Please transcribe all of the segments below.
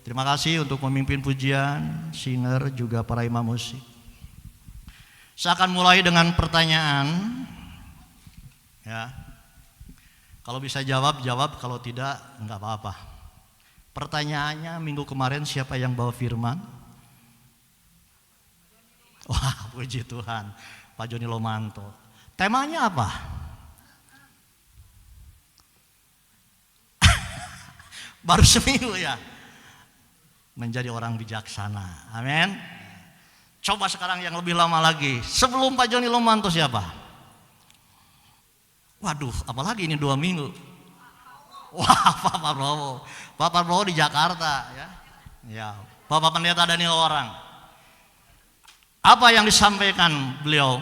Terima kasih untuk memimpin pujian, singer, juga para imam musik. Saya akan mulai dengan pertanyaan. Ya, kalau bisa jawab, jawab. Kalau tidak, enggak apa-apa. Pertanyaannya, minggu kemarin siapa yang bawa firman? Wah, puji Tuhan, Pak Joni Lomanto. Temanya apa? Baru seminggu ya. Menjadi orang bijaksana. Amin. Coba sekarang yang lebih lama lagi. Sebelum Pak Joni Lomanto siapa? Waduh, apalagi ini 2 minggu. Wah, Pak Prabowo. Pak Prabowo di Jakarta ya. Ya, Bapak Pendeta Daniel Orang. Apa yang disampaikan beliau?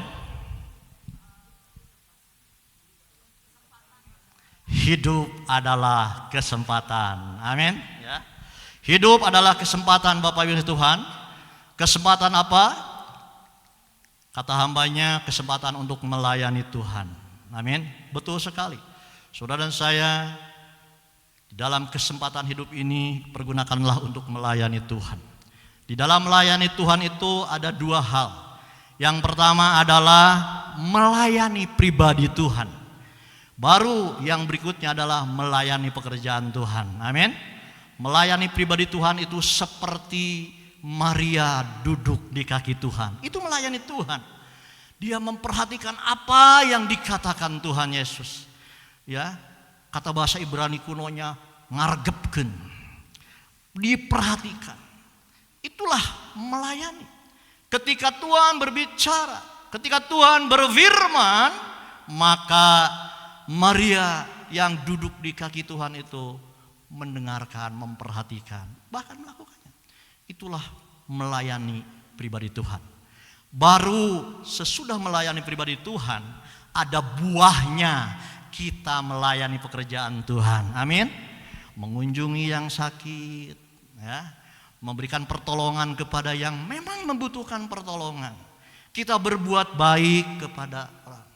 Hidup adalah kesempatan. Amin. Ya. Hidup adalah kesempatan Bapak Ibu Tuhan. Kesempatan apa? Kata hambanya, kesempatan untuk melayani Tuhan. Amin. Betul sekali. Saudara dan saya, dalam kesempatan hidup ini pergunakanlah untuk melayani Tuhan. Di dalam melayani Tuhan itu ada 2 hal. Yang pertama adalah melayani pribadi Tuhan. Baru yang berikutnya adalah melayani pekerjaan Tuhan. Amin. Melayani pribadi Tuhan itu seperti Maria duduk di kaki Tuhan. Itu melayani Tuhan. Dia memperhatikan apa yang dikatakan Tuhan Yesus. Ya, kata bahasa Ibrani kunonya ngargepkeun. Diperhatikan. Itulah melayani. Ketika Tuhan berbicara, ketika Tuhan berfirman, maka Maria yang duduk di kaki Tuhan itu mendengarkan, memperhatikan, bahkan melakukannya. Itulah melayani pribadi Tuhan. Baru sesudah melayani pribadi Tuhan, ada buahnya kita melayani pekerjaan Tuhan. Amin. Mengunjungi yang sakit, ya, memberikan pertolongan kepada yang memang membutuhkan pertolongan. Kita berbuat baik kepada orang.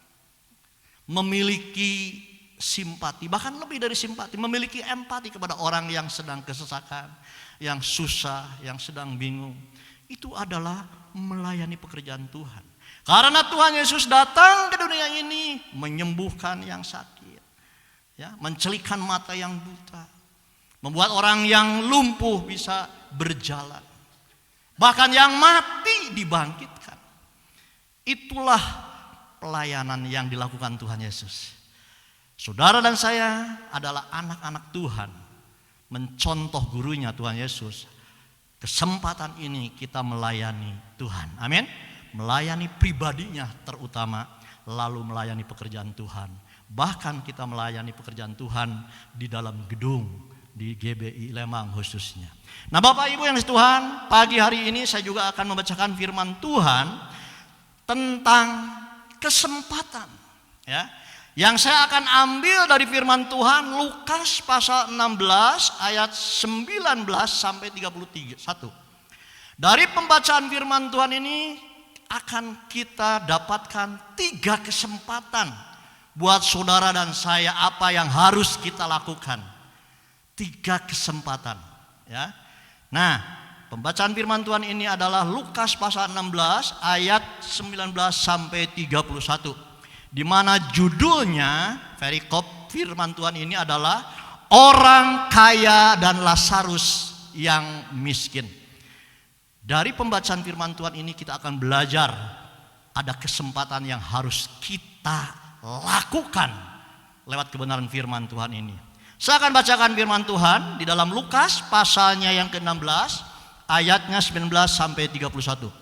Memiliki simpati, bahkan lebih dari simpati, memiliki empati kepada orang yang sedang kesesakan, yang susah, yang sedang bingung. Itu adalah melayani pekerjaan Tuhan. Karena Tuhan Yesus datang ke dunia ini menyembuhkan yang sakit, ya, mencelikan mata yang buta, membuat orang yang lumpuh bisa berjalan, bahkan yang mati dibangkitkan. Itulah pelayanan yang dilakukan Tuhan Yesus. Saudara dan saya adalah anak-anak Tuhan, mencontoh gurunya Tuhan Yesus. Kesempatan ini kita melayani Tuhan. Amin. Melayani pribadinya terutama, lalu melayani pekerjaan Tuhan. Bahkan kita melayani pekerjaan Tuhan di dalam gedung, di GBI Lemang khususnya. Nah, Bapak Ibu yang Tuhan, pagi hari ini saya juga akan membacakan firman Tuhan tentang kesempatan, ya. Yang saya akan ambil dari firman Tuhan Lukas pasal 16 ayat 19 sampai 31. Dari pembacaan firman Tuhan ini akan kita dapatkan 3 kesempatan buat saudara dan saya apa yang harus kita lakukan. 3 kesempatan, ya. Nah, pembacaan firman Tuhan ini adalah Lukas pasal 16 ayat 19 sampai 31. Di mana judulnya perikop firman Tuhan ini adalah orang kaya dan Lazarus yang miskin. Dari pembacaan firman Tuhan ini kita akan belajar ada kesempatan yang harus kita lakukan lewat kebenaran firman Tuhan ini. Saya akan bacakan firman Tuhan di dalam Lukas pasalnya yang ke-16 ayatnya 19 sampai 31.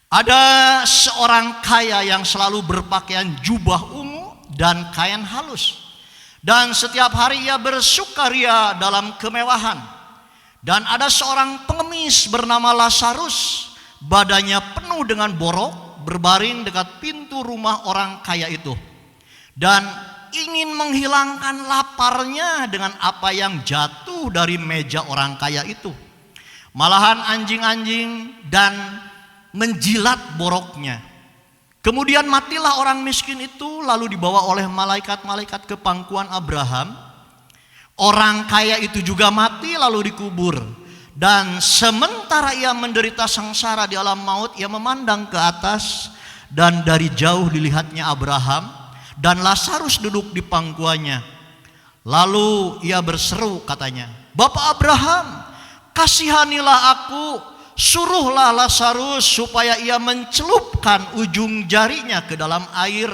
Ada seorang kaya yang selalu berpakaian jubah ungu dan kain halus. Dan setiap hari ia bersukaria dalam kemewahan. Dan ada seorang pengemis bernama Lazarus, badannya penuh dengan borok, berbaring dekat pintu rumah orang kaya itu. Dan ingin menghilangkan laparnya dengan apa yang jatuh dari meja orang kaya itu. Malahan anjing-anjing dan menjilat boroknya. Kemudian matilah orang miskin itu, lalu dibawa oleh malaikat-malaikat ke pangkuan Abraham. Orang kaya itu juga mati lalu dikubur. Dan sementara ia menderita sengsara di alam maut, ia memandang ke atas, dan dari jauh dilihatnya Abraham dan Lazarus duduk di pangkuannya. Lalu ia berseru katanya, "Bapak Abraham, kasihanilah aku, suruhlah Lazarus supaya ia mencelupkan ujung jarinya ke dalam air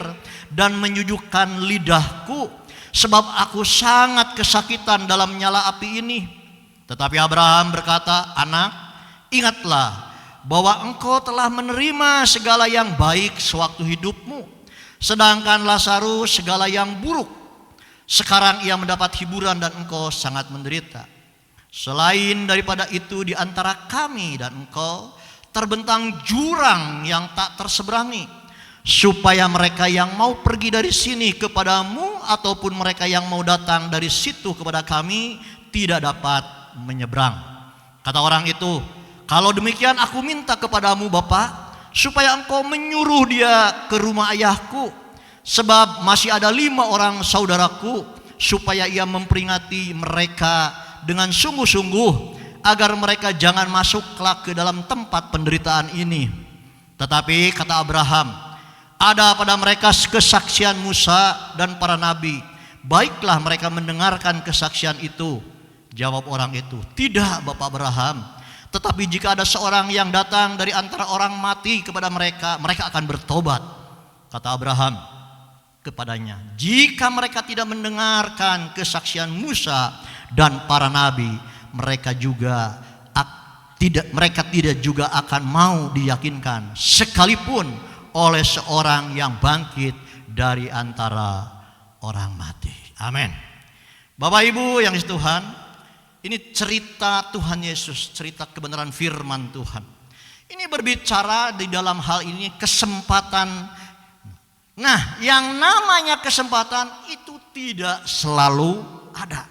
dan menyujukkan lidahku, sebab aku sangat kesakitan dalam nyala api ini." Tetapi Abraham berkata, "Anak, ingatlah bahwa engkau telah menerima segala yang baik sewaktu hidupmu, sedangkan Lazarus segala yang buruk. Sekarang ia mendapat hiburan dan engkau sangat menderita. Selain daripada itu, di antara kami dan engkau terbentang jurang yang tak terseberangi, supaya mereka yang mau pergi dari sini kepadamu ataupun mereka yang mau datang dari situ kepada kami tidak dapat menyeberang." Kata orang itu, "Kalau demikian aku minta kepadamu Bapak, supaya engkau menyuruh dia ke rumah ayahku, sebab masih ada 5 orang saudaraku, supaya ia memperingati mereka dengan sungguh-sungguh, agar mereka jangan masuk kelak ke dalam tempat penderitaan ini." Tetapi kata Abraham, "Ada pada mereka kesaksian Musa dan para nabi. Baiklah mereka mendengarkan kesaksian itu." Jawab orang itu, "Tidak Bapak Abraham, tetapi jika ada seorang yang datang dari antara orang mati kepada mereka, mereka akan bertobat." Kata Abraham kepadanya, "Jika mereka tidak mendengarkan kesaksian Musa dan para nabi, mereka tidak juga akan mau diyakinkan, sekalipun oleh seorang yang bangkit dari antara orang mati." Amin. Bapak Ibu yang dikasihi Tuhan, ini cerita Tuhan Yesus, cerita kebenaran firman Tuhan. Ini berbicara di dalam hal ini kesempatan. Nah, yang namanya kesempatan itu tidak selalu ada.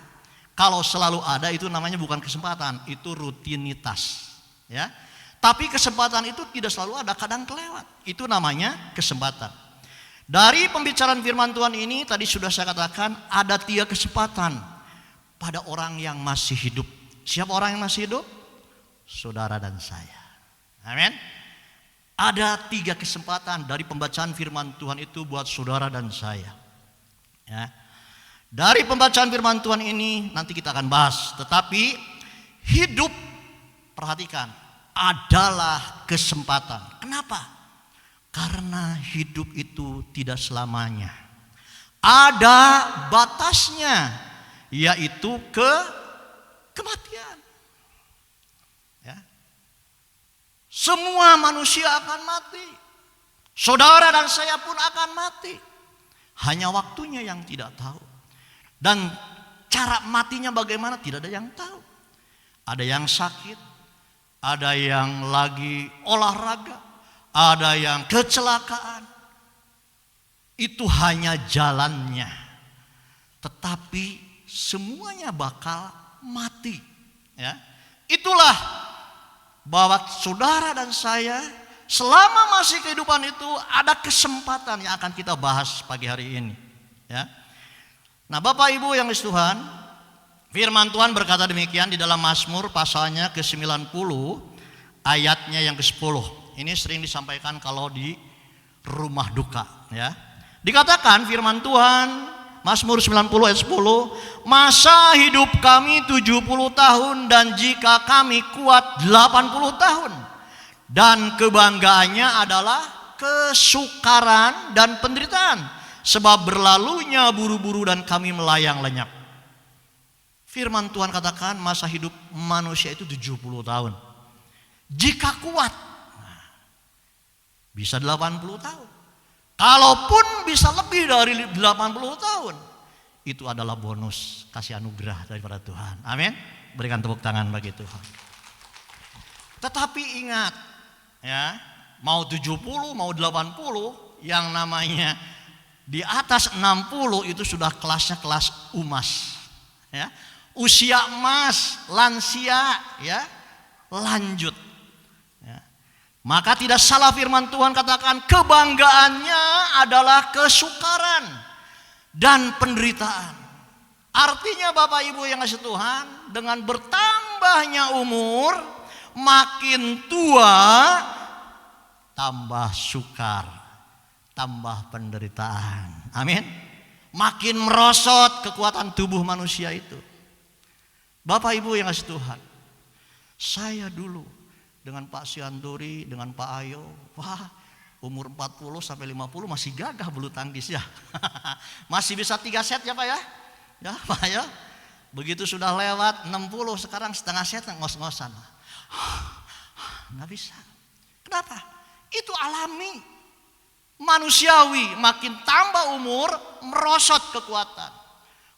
Kalau selalu ada itu namanya bukan kesempatan, itu rutinitas, ya. Tapi kesempatan itu tidak selalu ada, kadang kelewat. Itu namanya kesempatan. Dari pembicaraan firman Tuhan ini tadi sudah saya katakan ada 3 kesempatan pada orang yang masih hidup. Siapa orang yang masih hidup? Saudara dan saya. Amin. Ada 3 kesempatan dari pembacaan firman Tuhan itu buat saudara dan saya, ya. Dari pembacaan firman Tuhan ini nanti kita akan bahas. Tetapi hidup, perhatikan, adalah kesempatan. Kenapa? Karena hidup itu tidak selamanya. Ada batasnya, yaitu kematian. Ya. Semua manusia akan mati. Saudara dan saya pun akan mati. Hanya waktunya yang tidak tahu. Dan cara matinya bagaimana tidak ada yang tahu. Ada yang sakit, ada yang lagi olahraga, ada yang kecelakaan. Itu hanya jalannya. Tetapi semuanya bakal mati, ya. Itulah bahwa saudara dan saya selama masih kehidupan itu ada kesempatan yang akan kita bahas pagi hari ini, ya. Nah, Bapak Ibu yang dikasihi Tuhan, firman Tuhan berkata demikian di dalam Mazmur pasalnya ke-90 ayatnya yang ke-10. Ini sering disampaikan kalau di rumah duka, ya. Dikatakan firman Tuhan Mazmur 90 ayat 10, "Masa hidup kami 70 tahun dan jika kami kuat 80 tahun. Dan kebanggaannya adalah kesukaran dan penderitaan, sebab berlalunya buru-buru dan kami melayang lenyap." Firman Tuhan katakan masa hidup manusia itu 70 tahun. Jika kuat, bisa 80 tahun. Kalaupun bisa lebih dari 80 tahun, itu adalah bonus kasih anugerah daripada Tuhan. Amin. Berikan tepuk tangan bagi Tuhan. Tetapi ingat, ya, mau 70, mau 80, yang namanya di atas 60 itu sudah kelasnya kelas umas, ya. Usia emas, lansia, ya, lanjut. Maka tidak salah firman Tuhan katakan kebanggaannya adalah kesukaran dan penderitaan. Artinya Bapak Ibu yang kasih Tuhan, dengan bertambahnya umur, makin tua, tambah sukar, tambah penderitaan. Amin. Makin merosot kekuatan tubuh manusia itu. Bapak Ibu yang kasih Tuhan, saya dulu dengan Pak Sianduri, dengan Pak Ayo, wah, umur 40 sampai 50 masih gagah bulu tangkis ya. Masih bisa 3 set ya Pak ya. Ya Pak ya. Begitu sudah lewat 60 sekarang setengah set ngos-ngosan. Nggak bisa. Kenapa? Itu alami. Manusiawi, makin tambah umur merosot kekuatan.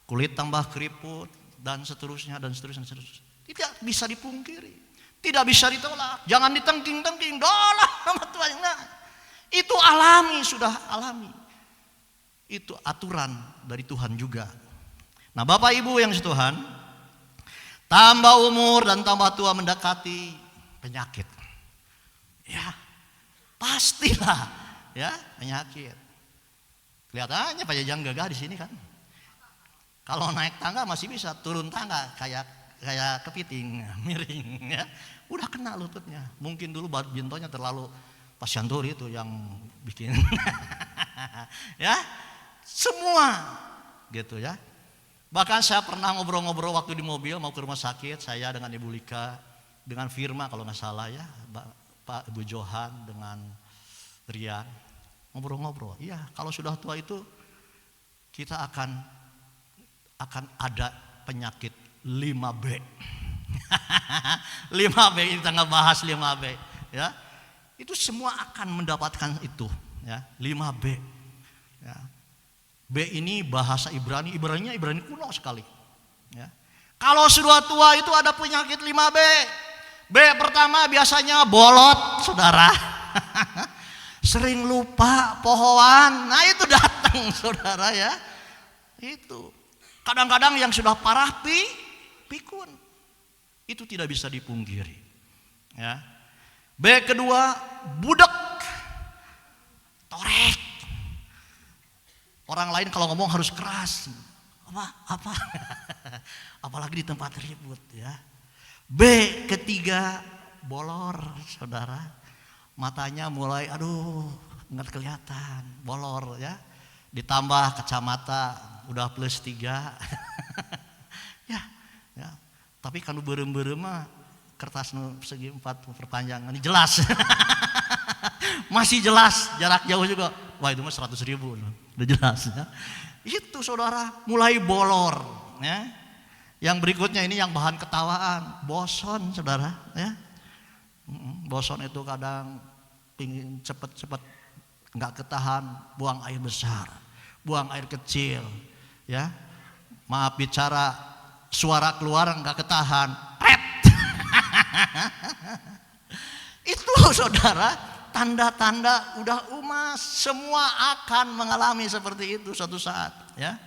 Kulit tambah keriput dan seterusnya dan seterusnya. Tidak bisa dipungkiri. Tidak bisa ditolak. Jangan ditengking-tengking. Dolah sama Tuhan. Nah, itu alami, sudah alami. Itu aturan dari Tuhan juga. Nah Bapak Ibu yang Tuhan, tambah umur dan tambah tua mendekati penyakit. Ya, pastilah ya penyakit. Kelihatannya Pak Jajang gagah di sini kan. Kalau naik tangga masih bisa, turun tangga kayak kepiting, miring ya. Udah kena lututnya. Mungkin dulu bintonya terlalu Pak Syanturi itu yang bikin. Ya, semua gitu ya. Bahkan saya pernah ngobrol-ngobrol waktu di mobil mau ke rumah sakit, saya dengan Ibu Lika, dengan Firma kalau nggak salah ya, Pak Ibu Johan dengan Rian, ngobrol-ngobrol. Iya, kalau sudah tua itu kita akan ada penyakit 5B. 5B, kita nggak bahas 5B ya. Itu semua akan mendapatkan itu ya, 5B ya. B ini bahasa Ibrani kuno sekali ya. Kalau sudah tua itu ada penyakit 5B. B pertama biasanya bolot saudara. Sering lupa pohoan. Nah itu datang saudara ya. Itu kadang-kadang yang sudah parah pikun. Itu tidak bisa dipungkiri ya. B kedua budek, torek. Orang lain kalau ngomong harus keras. Apa? Apalagi di tempat ribut ya. B ketiga bolor saudara. Matanya mulai nggak kelihatan, bolor ya. Ditambah kacamata udah +3. ya. Tapi kan berem-berem mah kertas segi 4 perpanjangan ini jelas. Masih jelas, jarak jauh juga. Wah itu mah 100.000 udah jelas ya. Itu saudara mulai bolor ya. Yang berikutnya ini yang bahan ketawaan, boson saudara ya. Boson itu kadang pingin cepet-cepet nggak ketahan, buang air besar, buang air kecil ya. Maaf bicara, suara keluar nggak ketahan, itu saudara tanda-tanda udah umas, semua akan mengalami seperti itu suatu saat ya.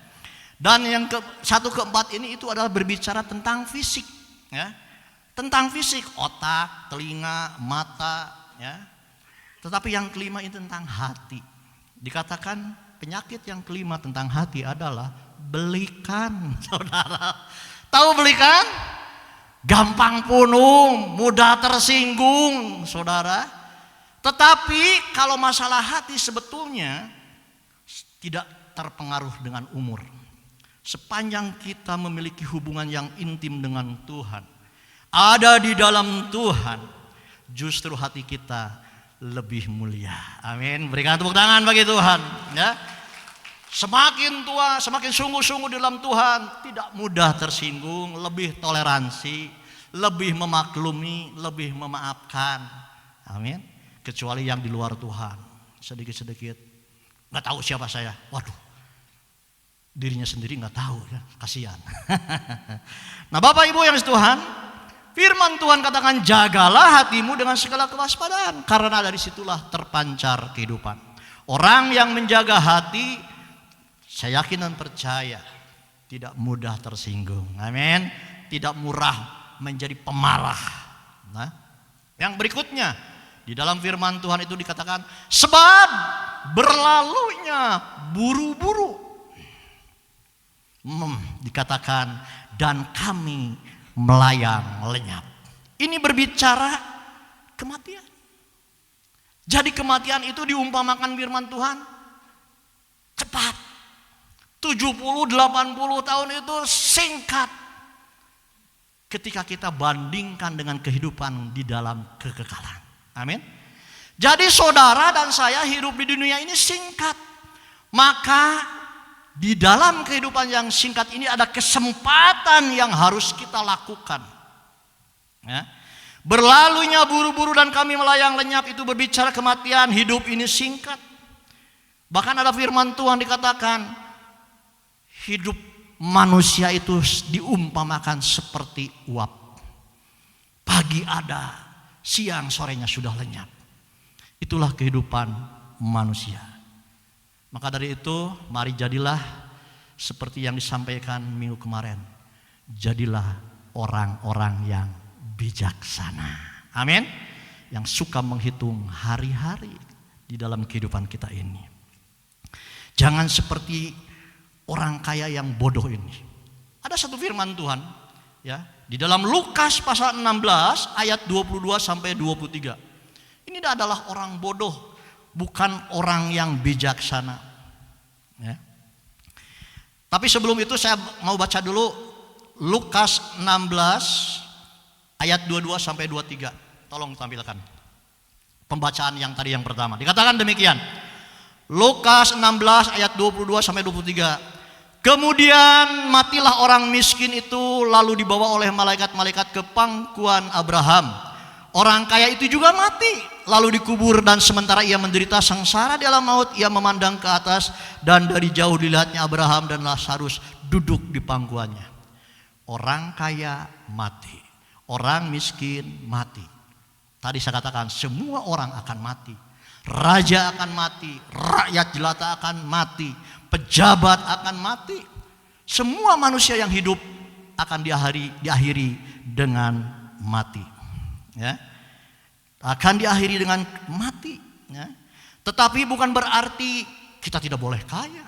Dan yang keempat ini itu adalah berbicara tentang fisik ya. Tentang fisik, otak, telinga, mata ya. Tetapi yang kelima itu tentang hati. Dikatakan penyakit yang kelima tentang hati adalah belikan saudara. Tahu belikan? Gampang punung, mudah tersinggung saudara. Tetapi kalau masalah hati sebetulnya tidak terpengaruh dengan umur. Sepanjang kita memiliki hubungan yang intim dengan Tuhan, ada di dalam Tuhan, justru hati kita lebih mulia. Amin. Berikan tepuk tangan bagi Tuhan ya. Semakin tua, semakin sungguh-sungguh di dalam Tuhan, tidak mudah tersinggung, lebih toleransi, lebih memaklumi, lebih memaafkan. Amin. Kecuali yang di luar Tuhan, sedikit-sedikit nggak tahu siapa saya, waduh, dirinya sendiri nggak tahu ya, kasihan. Nah Bapak Ibu yang Tuhan, firman Tuhan katakan jagalah hatimu dengan segala kewaspadaan, karena dari situlah terpancar kehidupan. Orang yang menjaga hati, saya yakin dan percaya tidak mudah tersinggung. Amin. Tidak murah menjadi pemarah. Nah, yang berikutnya di dalam firman Tuhan itu dikatakan sebab berlalunya buru-buru. Dikatakan dan kami melayang lenyap. Ini berbicara kematian. Jadi kematian itu diumpamakan firman Tuhan cepat. 70-80 tahun itu singkat ketika kita bandingkan dengan kehidupan di dalam kekekalan. Amin. Jadi saudara dan saya hidup di dunia ini singkat. Maka di dalam kehidupan yang singkat ini ada kesempatan yang harus kita lakukan. Ya. Berlalunya buru-buru dan kami melayang lenyap itu berbicara kematian. Hidup ini singkat. Bahkan ada firman Tuhan dikatakan hidup manusia itu diumpamakan seperti uap. Pagi ada, siang sorenya sudah lenyap. Itulah kehidupan manusia. Maka dari itu mari jadilah seperti yang disampaikan minggu kemarin. Jadilah orang-orang yang bijaksana. Amin. Yang suka menghitung hari-hari di dalam kehidupan kita ini. Jangan seperti orang kaya yang bodoh ini. Ada satu firman Tuhan ya, di dalam Lukas pasal 16 ayat 22 sampai 23. Ini adalah orang bodoh, bukan orang yang bijaksana. Ya. Tapi sebelum itu saya mau baca dulu Lukas 16 ayat 22 sampai 23. Tolong tampilkan pembacaan yang tadi yang pertama. Dikatakan demikian. Lukas 16 ayat 22 sampai 23. Kemudian matilah orang miskin itu lalu dibawa oleh malaikat-malaikat ke pangkuan Abraham. Orang kaya itu juga mati lalu dikubur, dan sementara ia menderita sengsara di alam maut, ia memandang ke atas dan dari jauh dilihatnya Abraham dan Lazarus duduk di pangkuannya. Orang kaya mati, orang miskin mati. Tadi saya katakan semua orang akan mati. Raja akan mati, rakyat jelata akan mati, pejabat akan mati. Semua manusia yang hidup akan diakhiri dengan mati. Ya. Akan diakhiri dengan mati. Ya. Tetapi bukan berarti kita tidak boleh kaya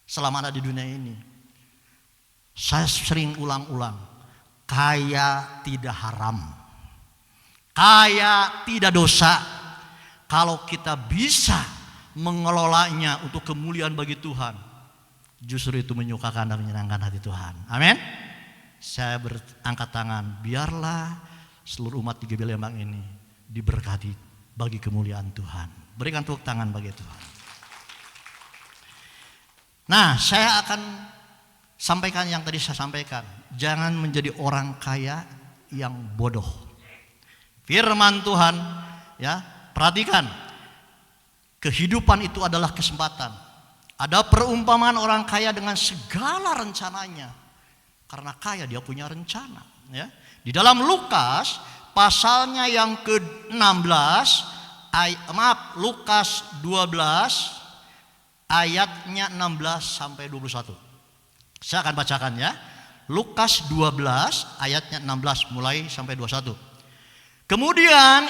selama ada di dunia ini. Saya sering ulang-ulang, kaya tidak haram, kaya tidak dosa. Kalau kita bisa mengelolanya untuk kemuliaan bagi Tuhan, justru itu menyukakan dan menyenangkan hati Tuhan. Amin. Saya berangkat tangan, biarlah seluruh umat di GBI Lembang ini diberkati bagi kemuliaan Tuhan. Berikan tepuk tangan bagi Tuhan. Nah, saya akan sampaikan yang tadi saya sampaikan. Jangan menjadi orang kaya yang bodoh. Firman Tuhan, ya, perhatikan. Kehidupan itu adalah kesempatan. Ada perumpamaan orang kaya dengan segala rencananya. Karena kaya dia punya rencana, ya. Di dalam Lukas pasalnya yang ke-16 Lukas 12 ayatnya 16 sampai 21. Saya akan bacakan ya. Lukas 12 ayatnya 16 mulai sampai 21. Kemudian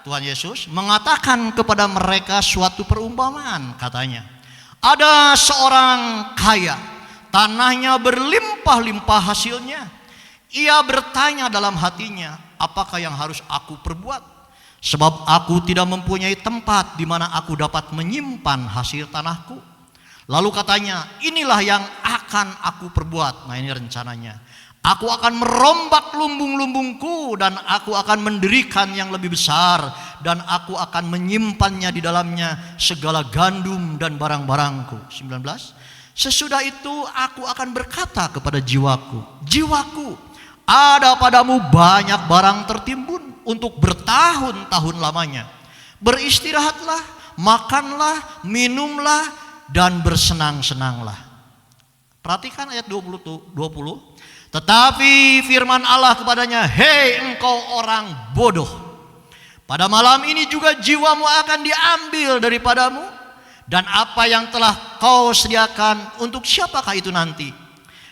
Tuhan Yesus mengatakan kepada mereka suatu perumpamaan, katanya. Ada seorang kaya, tanahnya berlimpah-limpah hasilnya. Ia bertanya dalam hatinya, apakah yang harus aku perbuat? Sebab aku tidak mempunyai tempat di mana aku dapat menyimpan hasil tanahku. Lalu katanya, inilah yang akan aku perbuat. Nah, ini rencananya. Aku akan merombak lumbung-lumbungku dan aku akan mendirikan yang lebih besar, dan aku akan menyimpannya di dalamnya segala gandum dan barang-barangku. 19. Sesudah itu aku akan berkata kepada jiwaku, jiwaku, ada padamu banyak barang tertimbun untuk bertahun-tahun lamanya. Beristirahatlah, makanlah, minumlah, dan bersenang-senanglah. Perhatikan ayat 20. Tetapi firman Allah kepadanya, hei engkau orang bodoh, pada malam ini juga jiwamu akan diambil daripadamu, dan apa yang telah kau sediakan untuk siapakah itu nanti?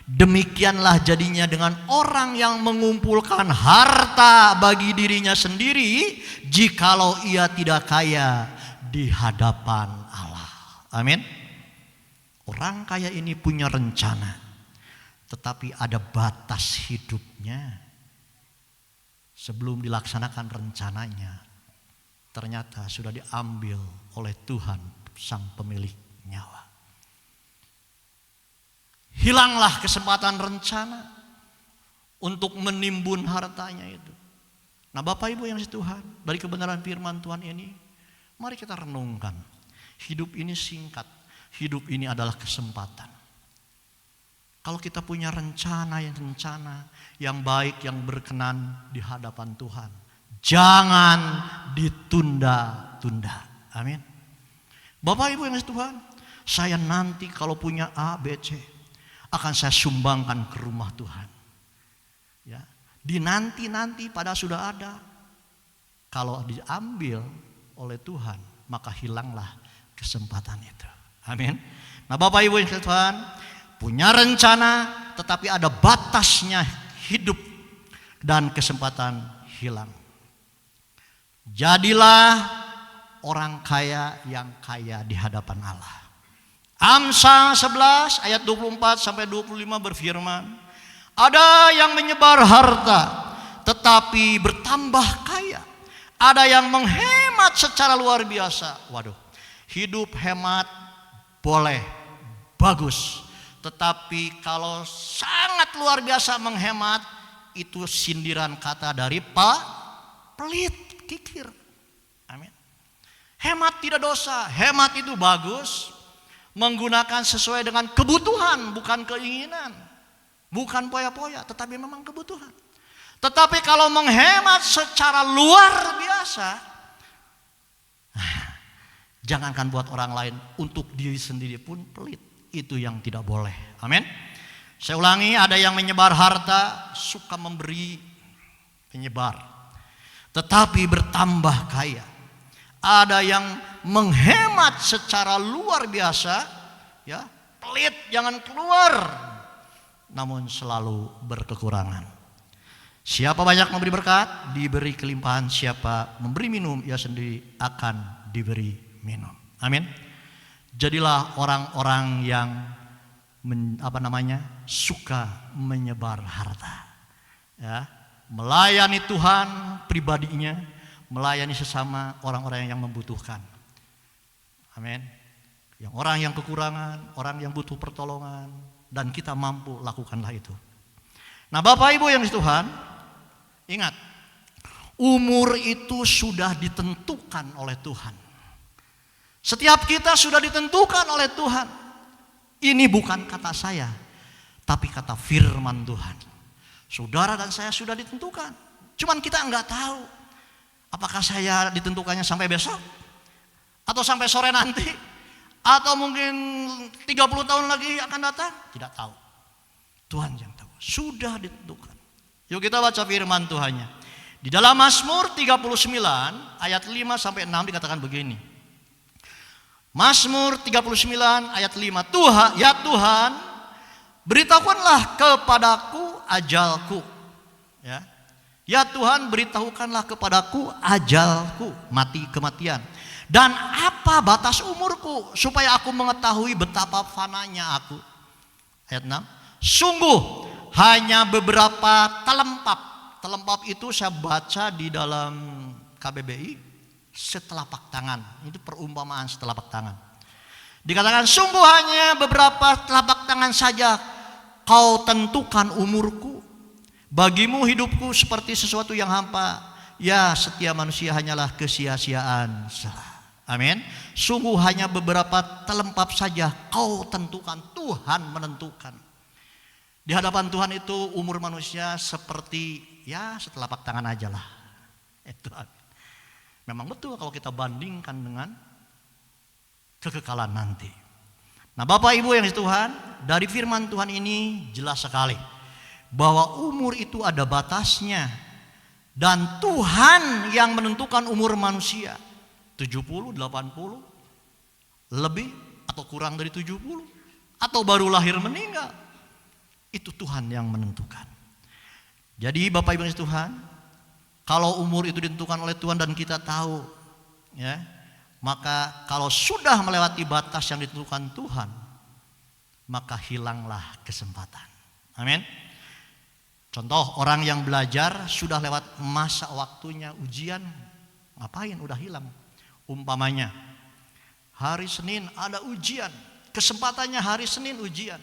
Demikianlah jadinya dengan orang yang mengumpulkan harta bagi dirinya sendiri, jikalau ia tidak kaya di hadapan Allah. Amin. Orang kaya ini punya rencana, tetapi ada batas hidupnya. Sebelum dilaksanakan rencananya, ternyata sudah diambil oleh Tuhan sang pemilik nyawa. Hilanglah kesempatan rencana untuk menimbun hartanya itu. Nah, Bapak Ibu yang kasih Tuhan, dari kebenaran firman Tuhan ini, mari kita renungkan. Hidup ini singkat, hidup ini adalah kesempatan. Kalau kita punya rencana yang baik, yang berkenan di hadapan Tuhan, jangan ditunda-tunda. Amin. Bapak Ibu yang kasih Tuhan, saya nanti kalau punya A, B, C, akan saya sumbangkan ke rumah Tuhan. Ya, di nanti pada sudah ada. Kalau diambil oleh Tuhan, maka hilanglah kesempatan itu. Amin. Nah, Bapak Ibu yang kasih Tuhan, punya rencana tetapi ada batasnya hidup dan kesempatan hilang. Jadilah orang kaya yang kaya di hadapan Allah. Amsal 11 ayat 24 sampai 25 berfirman, ada yang menyebar harta tetapi bertambah kaya. Ada yang menghemat secara luar biasa. Waduh, hidup hemat boleh, bagus. Tetapi kalau sangat luar biasa menghemat, itu sindiran kata dari pelit, kikir. Amin. Hemat tidak dosa, hemat itu bagus. Menggunakan sesuai dengan kebutuhan, bukan keinginan. Bukan poya-poya, tetapi memang kebutuhan. Tetapi kalau menghemat secara luar biasa, jangankan buat orang lain, untuk diri sendiri pun pelit. Itu yang tidak boleh. Amin. Saya ulangi, ada yang menyebar harta, suka memberi, penyebar, tetapi bertambah kaya. Ada yang menghemat secara luar biasa, ya, pelit, jangan keluar, namun selalu berkekurangan. Siapa banyak memberi berkat, diberi kelimpahan. Siapa memberi minum, ia sendiri akan diberi minum. Amin. Jadilah orang-orang yang suka menyebar harta, ya, melayani Tuhan pribadinya, melayani sesama orang-orang yang membutuhkan. Amin. Yang orang yang kekurangan, orang yang butuh pertolongan, dan kita mampu lakukanlah itu. Nah, Bapak Ibu yang Tuhan, ingat, umur itu sudah ditentukan oleh Tuhan. Setiap kita sudah ditentukan oleh Tuhan. Ini bukan kata saya, tapi kata firman Tuhan. Saudara dan saya sudah ditentukan. Cuman kita enggak tahu. Apakah saya ditentukannya sampai besok? Atau sampai sore nanti? Atau mungkin 30 tahun lagi akan datang? Tidak tahu. Tuhan yang tahu. Sudah ditentukan. Yuk kita baca firman Tuhannya. Di dalam Mazmur 39 ayat 5 sampai 6 dikatakan begini. Mazmur 39 ayat 5. Tuhan, ya Tuhan, beritahukanlah kepadaku ajalku. Ya. Ya Tuhan, beritahukanlah kepadaku ajalku, kematian. Dan apa batas umurku, supaya aku mengetahui betapa fananya aku. Ayat 6. Sungguh hanya beberapa telempap. Telempap itu saya baca di dalam KBBI. Setelapak tangan, itu perumpamaan setelapak tangan. Dikatakan sungguh hanya beberapa telapak tangan saja kau tentukan umurku. Bagimu hidupku seperti sesuatu yang hampa. Ya, setiap manusia hanyalah kesia-siaan. Amin. Sungguh hanya beberapa telempap saja kau tentukan. Tuhan menentukan. Di hadapan Tuhan itu umur manusia seperti ya setelapak tangan aja lah. Itu. Memang betul kalau kita bandingkan dengan kekekalan nanti. Nah, Bapak Ibu yang Tuhan, dari firman Tuhan ini jelas sekali bahwa umur itu ada batasnya, dan Tuhan yang menentukan umur manusia 70, 80, lebih atau kurang dari 70, atau baru lahir meninggal. Itu Tuhan yang menentukan. Jadi Bapak Ibu yang Tuhan, kalau umur itu ditentukan oleh Tuhan dan kita tahu, ya, maka kalau sudah melewati batas yang ditentukan Tuhan, maka hilanglah kesempatan. Amin. Contoh, orang yang belajar sudah lewat masa waktunya ujian, ngapain? Udah hilang. Umpamanya hari Senin ada ujian, kesempatannya hari Senin ujian.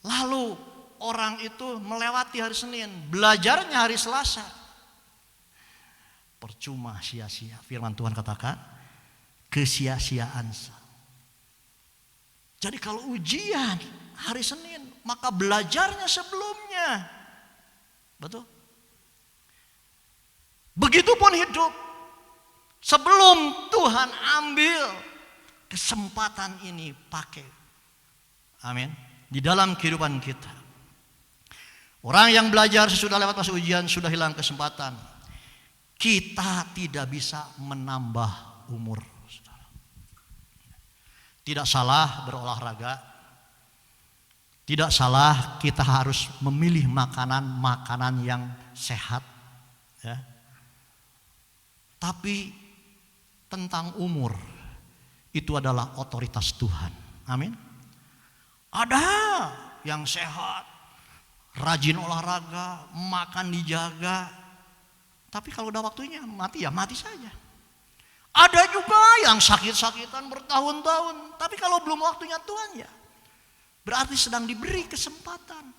Lalu orang itu melewati hari Senin, belajarnya hari Selasa. Percuma, sia-sia. Firman Tuhan katakan, kesia-siaan. Jadi kalau ujian hari Senin, maka belajarnya sebelumnya. Betul? Begitupun hidup. Sebelum Tuhan ambil kesempatan ini pakai. Amin. Di dalam kehidupan kita. Orang yang belajar sesudah lewat masa ujian sudah hilang kesempatan. Kita tidak bisa menambah umur. Tidak salah berolahraga. Tidak salah kita harus memilih makanan yang sehat. Ya. Tapi tentang umur, itu adalah otoritas Tuhan. Amin. Ada yang sehat, rajin olahraga, makan dijaga. Tapi kalau udah waktunya mati ya mati saja. Ada juga yang sakit-sakitan bertahun-tahun. Tapi kalau belum waktunya Tuhan ya berarti sedang diberi kesempatan.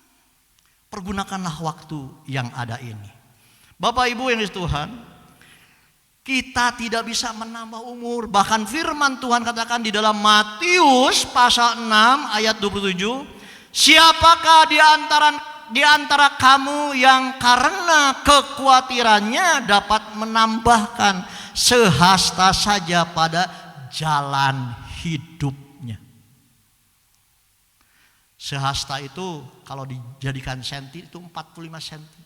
Pergunakanlah waktu yang ada ini. Bapak Ibu yang dikasihi Tuhan, kita tidak bisa menambah umur. Bahkan firman Tuhan katakan di dalam Matius pasal 6 ayat 27, siapakah di antara kamu yang karena kekhawatirannya dapat menambahkan sehasta saja pada jalan hidupnya. Sehasta itu kalau dijadikan senti itu 45 senti.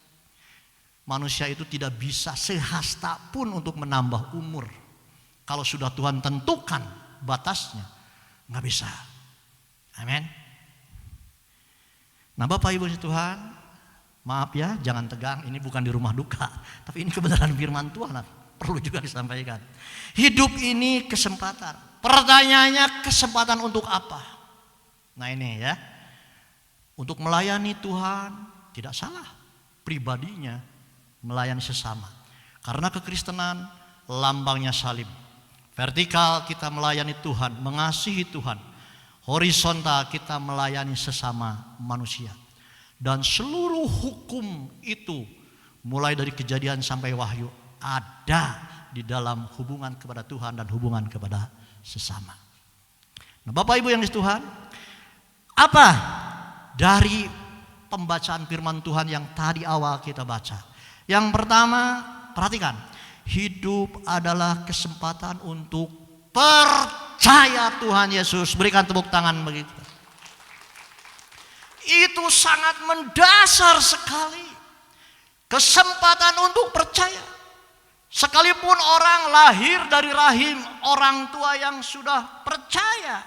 Manusia itu tidak bisa sehasta pun untuk menambah umur. Kalau sudah Tuhan tentukan batasnya, nggak bisa. Amin. Nah Bapak Ibu Tuhan, maaf ya, jangan tegang. Ini bukan di rumah duka, tapi ini kebenaran firman Tuhan. Perlu juga disampaikan. Hidup ini kesempatan. Pertanyaannya, kesempatan untuk apa? Nah ini ya. Untuk melayani Tuhan tidak salah. Pribadinya melayani sesama. Karena kekristenan lambangnya salib. Vertikal kita melayani Tuhan, mengasihi Tuhan. Horizontal kita melayani sesama manusia. Dan seluruh hukum itu mulai dari Kejadian sampai Wahyu ada di dalam hubungan kepada Tuhan dan hubungan kepada sesama. Nah, Bapak Ibu yang dikasihi Tuhan, apa dari pembacaan firman Tuhan yang tadi awal kita baca? Yang pertama, perhatikan, hidup adalah kesempatan untuk percaya Tuhan Yesus. Berikan tepuk tangan bagi kita. Itu sangat mendasar sekali. Kesempatan untuk percaya. Sekalipun orang lahir dari rahim orang tua yang sudah percaya.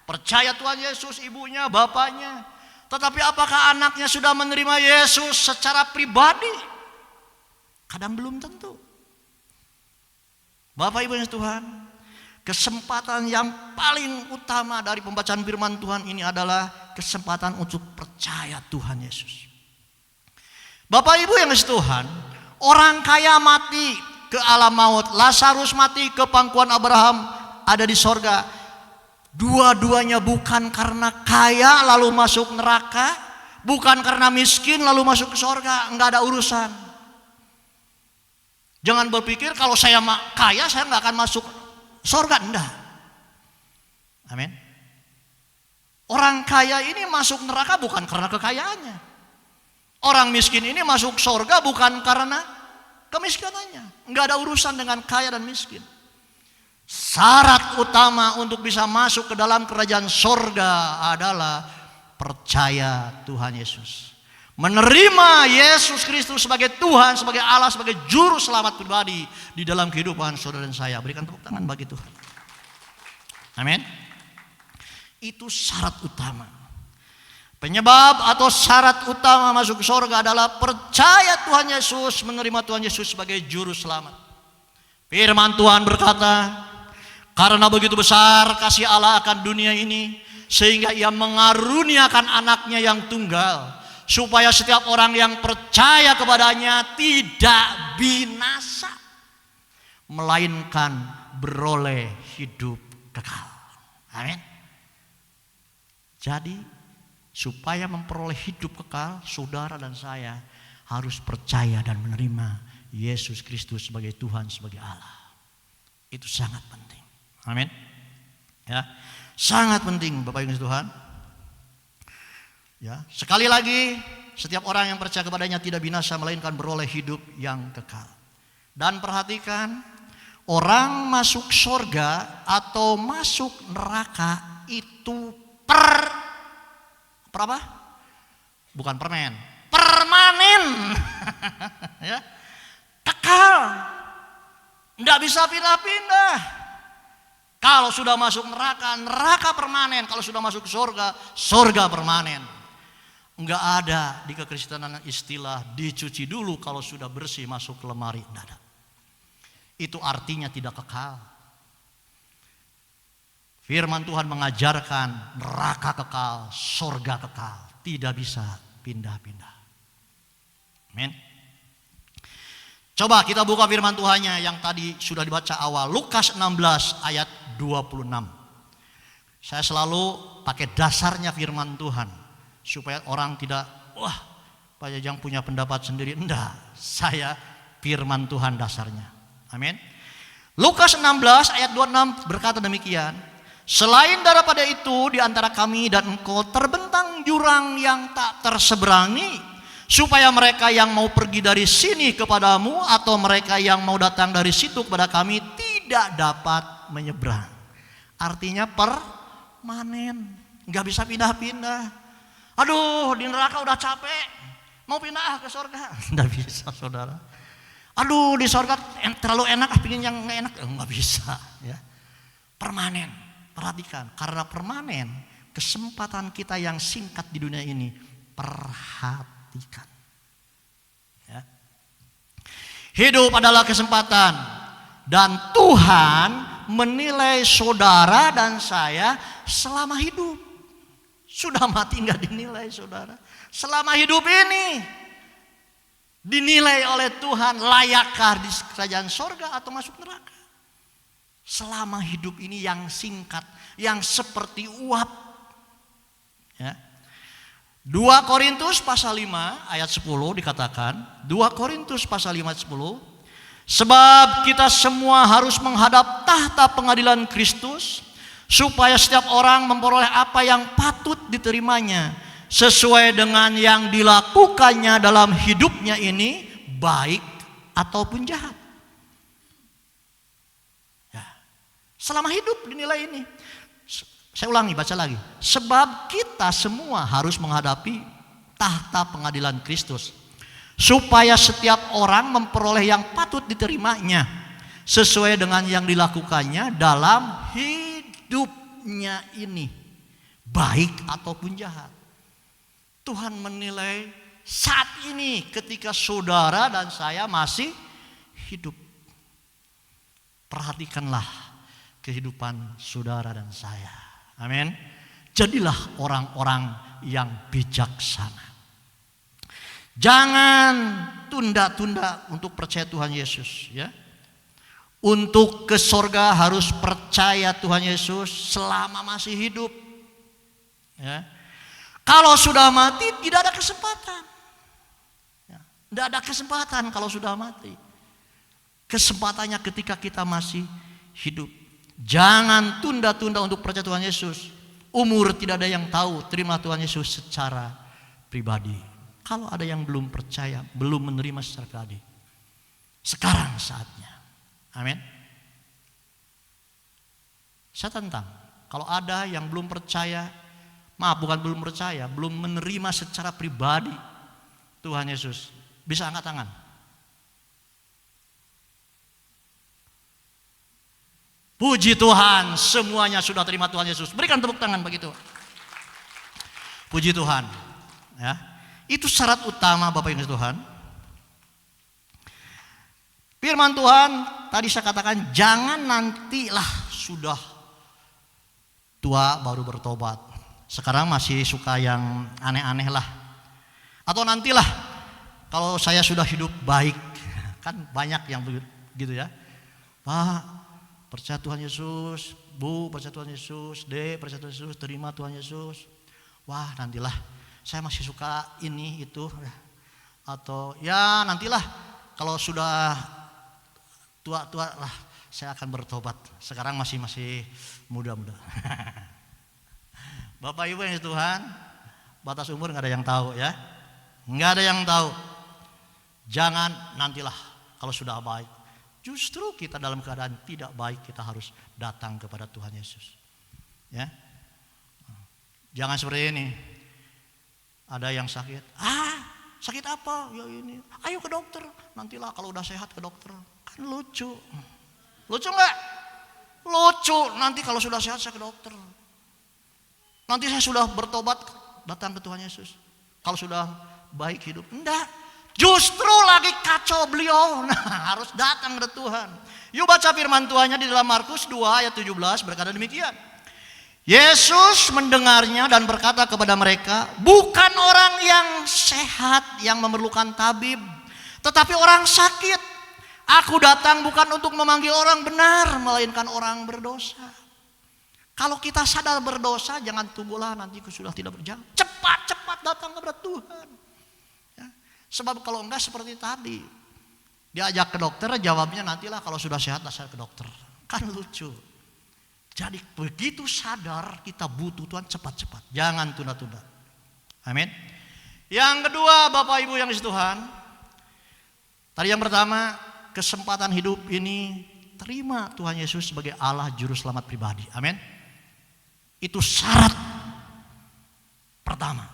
Percaya Tuhan Yesus, ibunya, bapaknya. Tetapi apakah anaknya sudah menerima Yesus secara pribadi? Kadang belum tentu. Bapak Ibu yang Tuhan, kesempatan yang paling utama dari pembacaan firman Tuhan ini adalah kesempatan untuk percaya Tuhan Yesus. Bapak Ibu yang dikasihi Tuhan, orang kaya mati ke alam maut, Lazarus mati ke pangkuan Abraham, ada di sorga. Dua-duanya bukan karena kaya lalu masuk neraka, bukan karena miskin lalu masuk ke sorga, enggak ada urusan. Jangan berpikir kalau saya kaya saya enggak akan masuk sorga, enggak. Amin. Orang kaya ini masuk neraka bukan karena kekayaannya. Orang miskin ini masuk sorga bukan karena kemiskinannya. Enggak ada urusan dengan kaya dan miskin. Syarat utama untuk bisa masuk ke dalam kerajaan sorga adalah percaya Tuhan Yesus. Menerima Yesus Kristus sebagai Tuhan, sebagai Allah, sebagai juru selamat pribadi di dalam kehidupan saudara dan saya. Berikan tepuk tangan bagi Tuhan. Amin. Itu syarat utama. Penyebab atau syarat utama masuk ke sorga adalah percaya Tuhan Yesus, menerima Tuhan Yesus sebagai juru selamat. Firman Tuhan berkata, karena begitu besar kasih Allah akan dunia ini, sehingga ia mengaruniakan anaknya yang tunggal, supaya setiap orang yang percaya kepadanya tidak binasa, melainkan beroleh hidup kekal. Amin. Jadi supaya memperoleh hidup kekal, saudara dan saya harus percaya dan menerima Yesus Kristus sebagai Tuhan, sebagai Allah. Itu sangat penting. Amin. Ya, sangat penting Bapak Ibu Tuhan. Ya, sekali lagi, setiap orang yang percaya kepadanya tidak binasa, melainkan beroleh hidup yang kekal. Dan perhatikan, orang masuk surga atau masuk neraka itu apa? Bukan permen, permanen. Ya, kekal, tidak bisa pindah-pindah. Kalau sudah masuk neraka, neraka permanen. Kalau sudah masuk surga, surga permanen. Enggak ada di kekristenan istilah dicuci dulu kalau sudah bersih masuk ke lemari. Tidak ada. Itu artinya tidak kekal. Firman Tuhan mengajarkan neraka kekal, surga kekal, tidak bisa pindah-pindah. Amin. Coba kita buka firman Tuhannya yang tadi sudah dibaca awal, Lukas 16 ayat 26. Saya selalu pakai dasarnya firman Tuhan supaya orang tidak, wah, Pak Jajang punya pendapat sendiri. Enggak, saya firman Tuhan dasarnya. Amin. Lukas 16 ayat 26 berkata demikian, selain daripada itu di antara kami dan engkau terbentang jurang yang tak terseberangi, supaya mereka yang mau pergi dari sini kepadamu atau mereka yang mau datang dari situ kepada kami tidak dapat menyeberang. Artinya permanen, nggak bisa pindah-pindah. Aduh, di neraka udah capek, mau pindah ke surga, nggak bisa saudara. Aduh, di surga terlalu enak, pingin yang nggak enak, nggak bisa. Ya, permanen. Perhatikan, karena permanen, kesempatan kita yang singkat di dunia ini, perhatikan. Ya. Hidup adalah kesempatan, dan Tuhan menilai saudara dan saya selama hidup. Sudah mati nggak dinilai saudara. Selama hidup ini dinilai oleh Tuhan, layakkah di kerajaan sorga atau masuk neraka. Selama hidup ini yang singkat, yang seperti uap. Ya. 2 Korintus pasal 5 ayat 10 dikatakan, 2 Korintus pasal 5 ayat 10, sebab kita semua harus menghadap tahta pengadilan Kristus, supaya setiap orang memperoleh apa yang patut diterimanya, sesuai dengan yang dilakukannya dalam hidupnya ini, baik ataupun jahat. Selama hidup dinilai ini. Saya ulangi, baca lagi. Sebab kita semua harus menghadapi tahta pengadilan Kristus, supaya setiap orang memperoleh yang patut diterimanya, sesuai dengan yang dilakukannya dalam hidupnya ini, baik ataupun jahat. Tuhan menilai saat ini ketika saudara dan saya masih hidup. Perhatikanlah kehidupan saudara dan saya. Amin. Jadilah orang-orang yang bijaksana. Jangan tunda-tunda untuk percaya Tuhan Yesus, ya. Untuk ke surga harus percaya Tuhan Yesus selama masih hidup. Ya. Kalau sudah mati tidak ada kesempatan. Ya. Tidak ada kesempatan kalau sudah mati. Kesempatannya ketika kita masih hidup. Jangan tunda-tunda untuk percaya Tuhan Yesus. Umur tidak ada yang tahu. Terima Tuhan Yesus secara pribadi. Kalau ada yang belum percaya, belum menerima secara pribadi, sekarang saatnya. Amin. Saya tantang, kalau ada yang belum percaya, bukan belum percaya, belum menerima secara pribadi Tuhan Yesus, bisa angkat tangan. Puji Tuhan, semuanya sudah terima Tuhan Yesus. Berikan tepuk tangan begitu. Puji Tuhan. Ya, itu syarat utama Bapak Ibu Tuhan. Firman Tuhan tadi saya katakan, jangan nantilah sudah tua baru bertobat. sekarang masih suka yang aneh-aneh lah. Atau nantilah kalau saya sudah hidup baik. Kan banyak yang begitu ya. Pak, percaya Tuhan Yesus. Bu, percaya Tuhan Yesus. D, percaya Tuhan Yesus. Terima Tuhan Yesus. Wah, nantilah saya masih suka ini itu. Atau ya nantilah kalau sudah tua-tua lah saya akan bertobat. Sekarang masih muda-muda. Bapak Ibu yang Tuhan, batas umur nggak ada yang tahu ya, nggak ada yang tahu. Jangan nantilah kalau sudah baik. Justru kita dalam keadaan tidak baik kita harus datang kepada Tuhan Yesus. Ya, jangan seperti ini. Ada yang sakit, sakit apa? Ya ini, ayo ke dokter. Nantilah kalau udah sehat ke dokter. Kan lucu, lucu nggak? Lucu. Nanti kalau sudah sehat saya ke dokter. Nanti saya sudah bertobat datang ke Tuhan Yesus. Kalau sudah baik hidup, enggak. Justru lagi kacau beliau. Nah, harus datang ke Tuhan. Yuk baca firman Tuhannya di dalam Markus 2 ayat 17 berkata demikian. Yesus mendengarnya dan berkata kepada mereka, bukan orang yang sehat yang memerlukan tabib, tetapi orang sakit. Aku datang bukan untuk memanggil orang benar, melainkan orang berdosa. Kalau kita sadar berdosa, jangan tunggulah nanti sudah tidak berjalan. Cepat-cepat datang kepada Tuhan. Ya. Sebab kalau enggak seperti tadi, diajak ke dokter, jawabnya nantilah kalau sudah sehat saya ke dokter. Kan lucu. Jadi begitu sadar kita butuh Tuhan cepat-cepat. Jangan tunda-tunda. Amin. Yang kedua Bapak Ibu yang dikasihi Tuhan. Tadi yang pertama, kesempatan hidup ini terima Tuhan Yesus sebagai Allah Juru Selamat pribadi. Amin. Itu syarat pertama.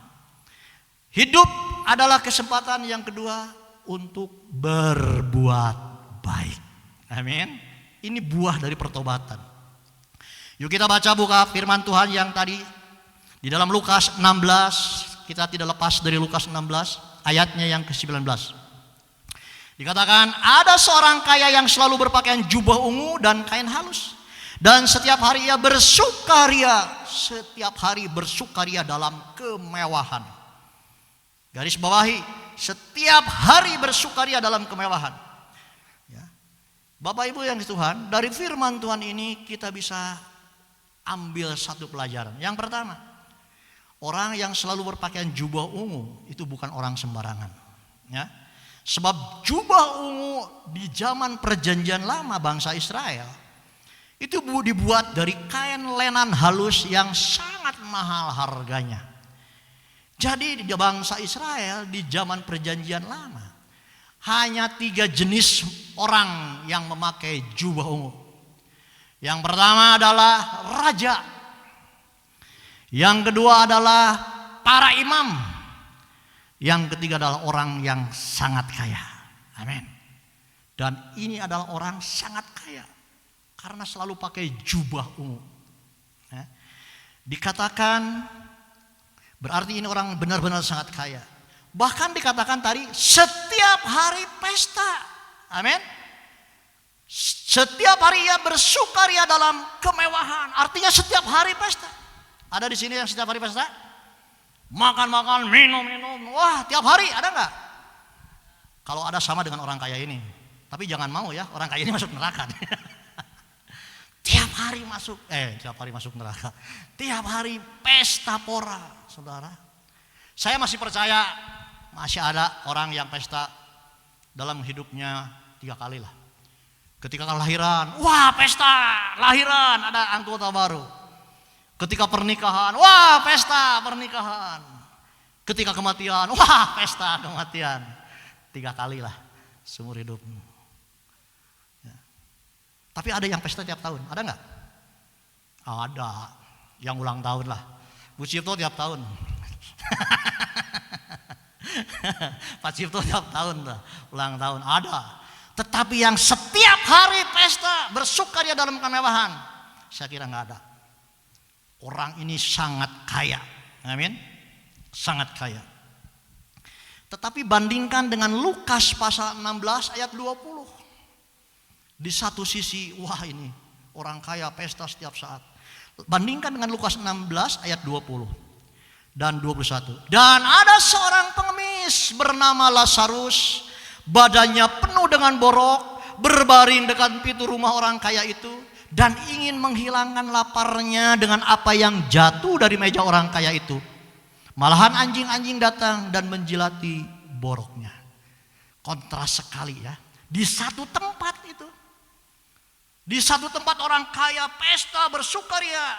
Hidup adalah kesempatan yang kedua untuk berbuat baik. Amin. Ini buah dari pertobatan. Yuk kita baca buka firman Tuhan yang tadi di dalam Lukas 16. Kita tidak lepas dari Lukas 16 ayatnya yang ke-19. Dikatakan ada seorang kaya yang selalu berpakaian jubah ungu dan kain halus. Dan setiap hari ia bersukaria. Setiap hari bersukaria dalam kemewahan. Garis bawahi, setiap hari bersukaria dalam kemewahan. Ya. Bapak Ibu yang Tuhan, dari firman Tuhan ini kita bisa ambil satu pelajaran. Yang pertama, orang yang selalu berpakaian jubah ungu itu bukan orang sembarangan. Ya. Sebab jubah ungu di zaman perjanjian lama bangsa Israel itu dibuat dari kain lenan halus yang sangat mahal harganya. Jadi di bangsa Israel di zaman perjanjian lama hanya 3 jenis orang yang memakai jubah ungu. Yang pertama adalah raja. Yang kedua adalah para imam. Yang ketiga adalah orang yang sangat kaya. Amin. Dan ini adalah orang sangat kaya. Karena selalu pakai jubah ungu. Ya. Dikatakan berarti ini orang benar-benar sangat kaya. Bahkan dikatakan tadi setiap hari pesta. Amin. Setiap hari ia bersukaria dalam kemewahan. Artinya setiap hari pesta. Ada di sini yang setiap hari pesta? Makan-makan, minum-minum. Wah, tiap hari ada enggak? Kalau ada sama dengan orang kaya ini. Tapi jangan mau ya, orang kaya ini masuk neraka. Tiap hari masuk neraka. Tiap hari pesta pora, saudara. Saya masih percaya masih ada orang yang pesta dalam hidupnya 3 kali lah. Ketika lahiran, wah pesta lahiran, ada anggota baru. Ketika pernikahan, wah pesta pernikahan. Ketika kematian, wah pesta kematian. 3 kali lah seumur hidup. Tapi ada yang pesta tiap tahun, ada nggak? Ada, yang ulang tahun lah. Bu Cipto tiap tahun. Pak Cipto tiap tahun lah, ulang tahun ada. Tetapi yang setiap hari pesta bersukaria dalam kemewahan, saya kira nggak ada. Orang ini sangat kaya, amin, sangat kaya. Tetapi bandingkan dengan Lukas pasal 16 ayat 20. Di satu sisi, wah ini orang kaya pesta setiap saat. Bandingkan dengan Lukas 16 ayat 20 dan 21. Dan ada seorang pengemis bernama Lazarus, badannya penuh dengan borok, berbaring dekat pintu rumah orang kaya itu, dan ingin menghilangkan laparnya dengan apa yang jatuh dari meja orang kaya itu. Malahan anjing-anjing datang dan menjilati boroknya. Kontras sekali ya. Di satu tempat itu, di satu tempat orang kaya pesta bersukaria,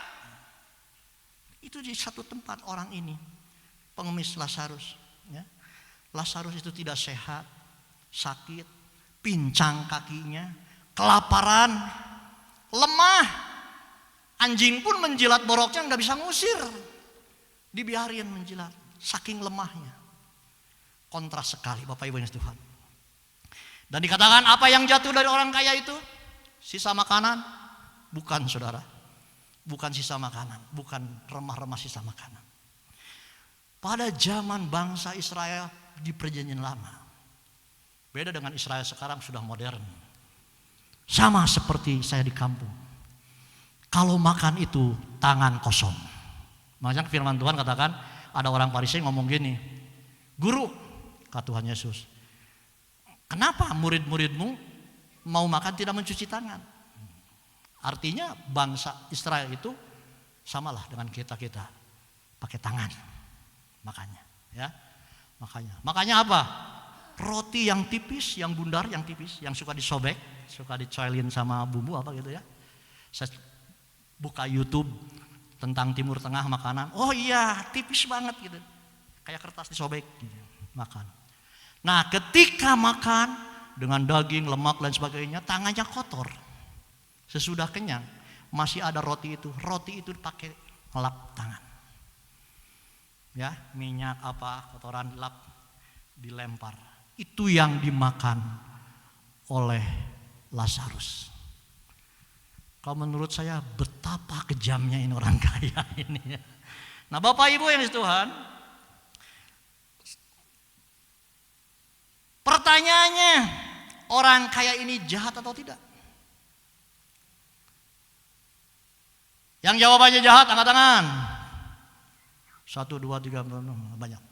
itu di satu tempat orang ini, pengemis Lazarus ya. Lazarus itu tidak sehat, sakit, pincang kakinya, kelaparan, lemah. Anjing pun menjilat boroknya, nggak bisa ngusir, dibiarin menjilat, saking lemahnya. Kontras sekali Bapak Ibu yang Tuhan. Dan dikatakan apa yang jatuh dari orang kaya itu? Sisa makanan? Bukan, saudara. Bukan sisa makanan, bukan remah-remah sisa makanan. Pada zaman bangsa Israel di perjanjian lama, beda dengan Israel sekarang sudah modern. Sama seperti saya di kampung. Kalau makan itu tangan kosong. Makanya firman Tuhan katakan, ada orang Farisi ngomong gini, "Guru," kata Tuhan Yesus, "kenapa murid-muridmu mau makan tidak mencuci tangan?" Artinya bangsa Israel itu samalah dengan kita pakai tangan makannya, ya. Makanya apa? Roti yang tipis, yang bundar, yang tipis, yang suka disobek, suka dicoelin sama bumbu apa gitu ya. Saya buka YouTube tentang Timur Tengah makanan. Oh iya, tipis banget gitu. Kayak kertas disobek gitu, makan. Nah, ketika makan dengan daging, lemak dan sebagainya, tangannya kotor. Sesudah kenyang, masih ada roti itu dipakai ngelap tangan. Ya, minyak apa, kotoran lap dilempar. Itu yang dimakan oleh Lazarus. Kalau menurut saya betapa kejamnya ini orang kaya ini ya. Nah, Bapak Ibu yang dikasihi Tuhan, pertanyaannya, orang kaya ini jahat atau tidak? Yang jawabannya jahat, angkat tangan. 1, 2, 3, banyak.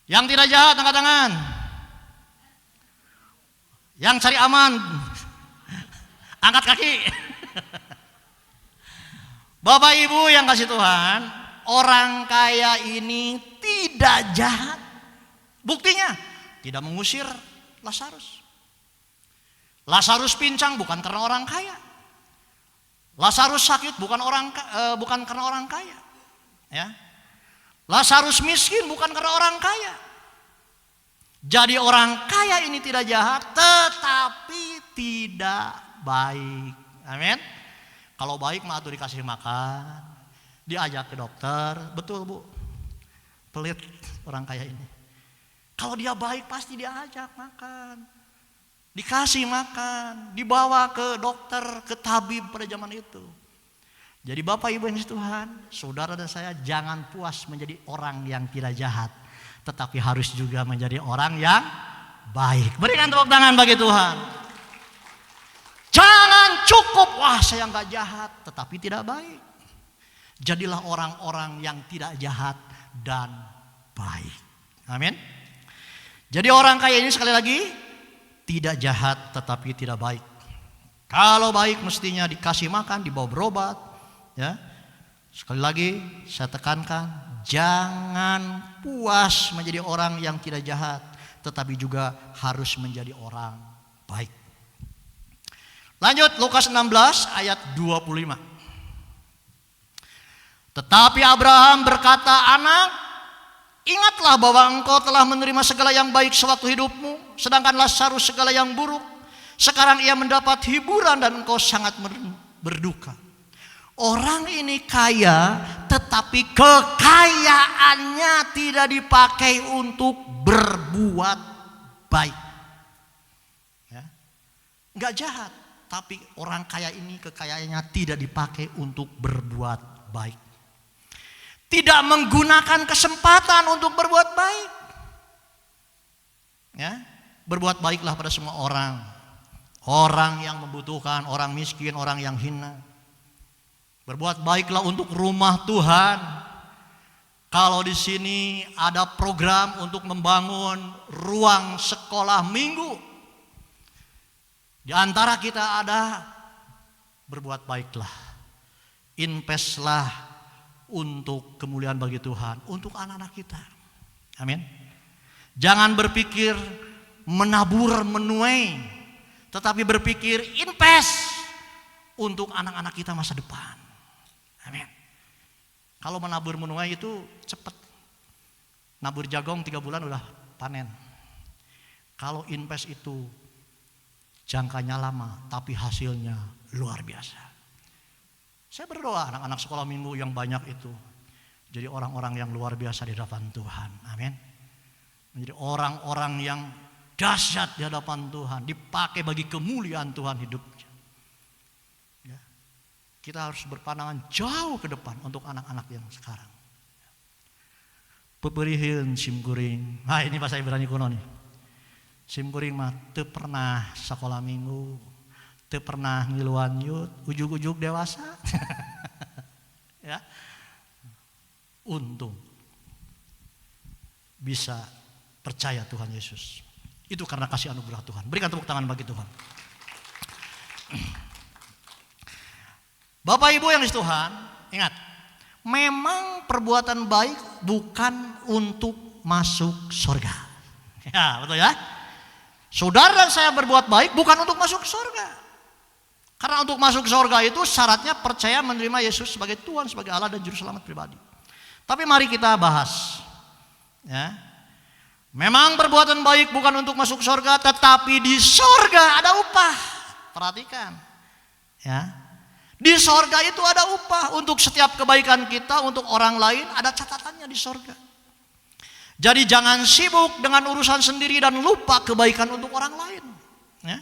Yang tidak jahat, angkat tangan. Yang cari aman, angkat kaki. Bapak Ibu yang kasih Tuhan, orang kaya ini tidak jahat. Buktinya, tidak mengusir Lazarus. Lazarus pincang bukan karena orang kaya. Lazarus sakit bukan karena orang kaya. Ya. Lazarus miskin bukan karena orang kaya. Jadi orang kaya ini tidak jahat, tetapi tidak baik. Amin. Kalau baik mah tuh dikasih makan, diajak ke dokter, betul Bu. Pelit orang kaya ini. Kalau dia baik pasti diajak makan, dikasih makan, dibawa ke dokter, ke tabib pada zaman itu. Jadi Bapak Ibu yang Tuhan, saudara dan saya jangan puas menjadi orang yang tidak jahat, tetapi harus juga menjadi orang yang baik. Berikan tepuk tangan bagi Tuhan. Jangan cukup, wah saya nggak jahat, tetapi tidak baik. Jadilah orang-orang yang tidak jahat dan baik. Amin. Jadi orang kaya ini sekali lagi tidak jahat tetapi tidak baik. Kalau baik mestinya dikasih makan, dibawa berobat, ya. Sekali lagi saya tekankan, jangan puas menjadi orang yang tidak jahat, tetapi juga harus menjadi orang baik. Lanjut Lukas 16 ayat 25. Tetapi Abraham berkata, "Anak, ingatlah bahwa engkau telah menerima segala yang baik sewaktu hidupmu, sedangkan Lazarus segala yang buruk. Sekarang ia mendapat hiburan dan engkau sangat berduka." Orang ini kaya, tetapi kekayaannya tidak dipakai untuk berbuat baik. Ya. Enggak jahat, tapi orang kaya ini kekayaannya tidak dipakai untuk berbuat baik. Tidak menggunakan kesempatan untuk berbuat baik. Ya, berbuat baiklah pada semua orang. Orang yang membutuhkan, orang miskin, orang yang hina. Berbuat baiklah untuk rumah Tuhan. Kalau di sini ada program untuk membangun ruang sekolah minggu, di antara kita ada berbuat baiklah, investlah untuk kemuliaan bagi Tuhan, untuk anak-anak kita. Amin. Jangan berpikir menabur menuai, tetapi berpikir invest untuk anak-anak kita masa depan. Amin. Kalau menabur menuai itu cepat. Nabur jagung 3 bulan udah panen. Kalau invest itu jangkanya lama, tapi hasilnya luar biasa. Saya berdoa anak-anak sekolah minggu yang banyak itu jadi orang-orang yang luar biasa di hadapan Tuhan. Amin. Menjadi orang-orang yang dahsyat di hadapan Tuhan, dipakai bagi kemuliaan Tuhan hidupnya. Ya. Kita harus berpandangan jauh ke depan untuk anak-anak yang sekarang. Peberihin simkuring. Nah, ini bahasa Ibrani kuno nih. Simkuring mah teu pernah sekolah minggu, teu pernah ngiluan yut, ujug-ujug dewasa. Ya. Untung bisa percaya Tuhan Yesus. Itu karena kasih anugerah Tuhan. Berikan tepuk tangan bagi Tuhan. Bapak Ibu yang di Tuhan, ingat, memang perbuatan baik bukan untuk masuk surga. Ya, betul ya? Saudara dan saya berbuat baik bukan untuk masuk surga. Karena untuk masuk surga itu syaratnya percaya menerima Yesus sebagai Tuhan, sebagai Allah dan Juru Selamat pribadi. Tapi mari kita bahas. Ya. Memang perbuatan baik bukan untuk masuk surga, tetapi di surga ada upah. Perhatikan. Ya. Di sorga itu ada upah untuk setiap kebaikan kita untuk orang lain, ada catatannya di sorga. Jadi jangan sibuk dengan urusan sendiri dan lupa kebaikan untuk orang lain. Ya.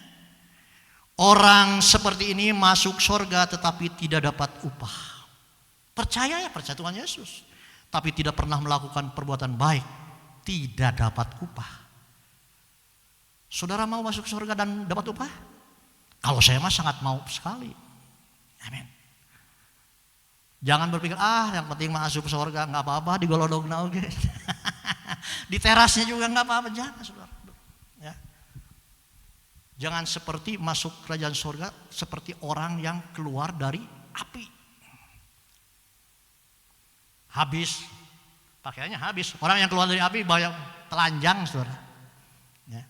Orang seperti ini masuk sorga tetapi tidak dapat upah. Percaya Tuhan Yesus, tapi tidak pernah melakukan perbuatan baik, tidak dapat upah. Saudara mau masuk sorga dan dapat upah? Kalau saya mah sangat mau sekali. Amin. Jangan berpikir yang penting masuk surga nggak apa-apa di golodogna oge. Di terasnya juga nggak apa-apa, jangan saudara. Ya. Jangan seperti masuk kerajaan surga seperti orang yang keluar dari api. Habis pakaiannya habis. Orang yang keluar dari api banyak telanjang saudara. Ya.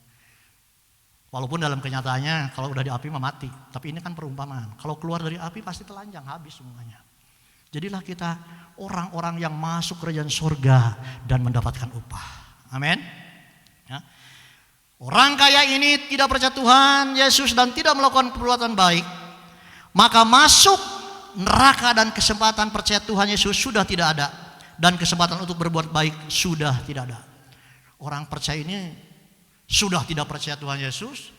Walaupun dalam kenyataannya kalau udah di api mah mati. Tapi ini kan perumpamaan. Kalau keluar dari api pasti telanjang, habis semuanya. Jadilah kita orang-orang yang masuk kerajaan surga dan mendapatkan upah. Amin. Ya. Orang kaya ini tidak percaya Tuhan Yesus dan tidak melakukan perbuatan baik, maka masuk neraka dan kesempatan percaya Tuhan Yesus sudah tidak ada. Dan kesempatan untuk berbuat baik sudah tidak ada. Orang percaya ini sudah tidak percaya Tuhan Yesus,